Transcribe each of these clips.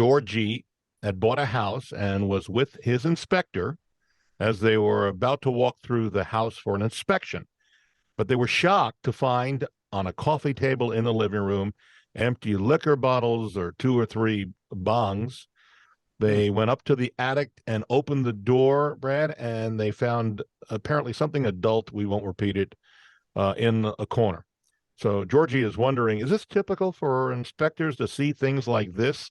Georgie had bought a house and was with his inspector as they were about to walk through the house for an inspection. But they were shocked to find on a coffee table in the living room empty liquor bottles or two or three bongs. They went up to the attic and opened the door, Brad, and they found apparently something adult. We won't repeat it in a corner. So Georgie is wondering, is this typical for inspectors to see things like this?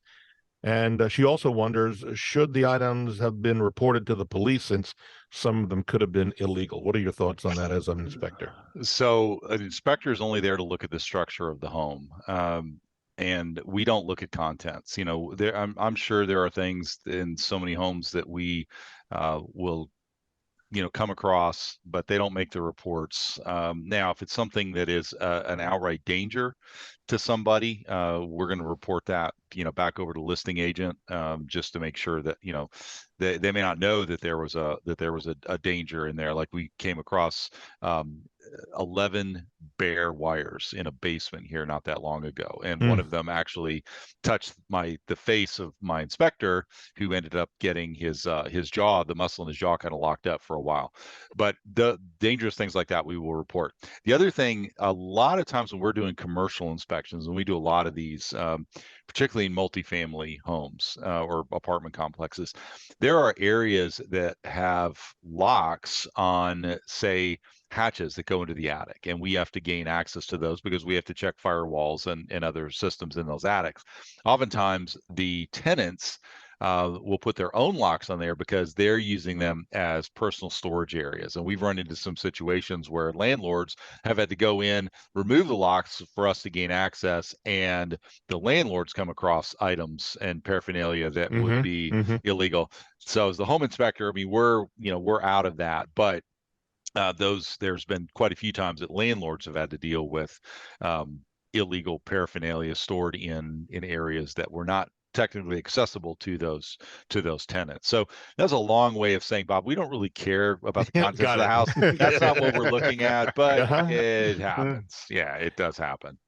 And she also wonders, should the items have been reported to the police since some of them could have been illegal? What are your thoughts on that as an inspector? So an inspector is only there to look at the structure of the home. And we don't look at contents. I'm sure there are things in so many homes that we will come across, but they don't make the reports. Now, if it's something that is an outright danger to somebody, we're going to report that, back over to listing agent, just to make sure that, they may not know that there was a danger in there. Like we came across 11 bare wires in a basement here not that long ago, and one of them actually touched the face of my inspector, who ended up getting his the muscle in his jaw kind of locked up for a while. But the dangerous things like that we will report. The other thing, a lot of times when we're doing commercial inspections, and we do a lot of these, particularly in multifamily homes or apartment complexes, there are areas that have locks on, say, hatches that go into the attic, and we have to gain access to those because we have to check firewalls and other systems in those attics. Oftentimes the tenants will put their own locks on there because they're using them as personal storage areas. And we've run into some situations where landlords have had to go in, remove the locks for us to gain access, and the landlords come across items and paraphernalia that would be illegal. So as the home inspector, I mean, we're out of that, but there's been quite a few times that landlords have had to deal with illegal paraphernalia stored in areas that were not technically accessible to those tenants. So that's a long way of saying, Bob, we don't really care about the contents of the house. That's not what we're looking at, but it happens. Yeah, it does happen.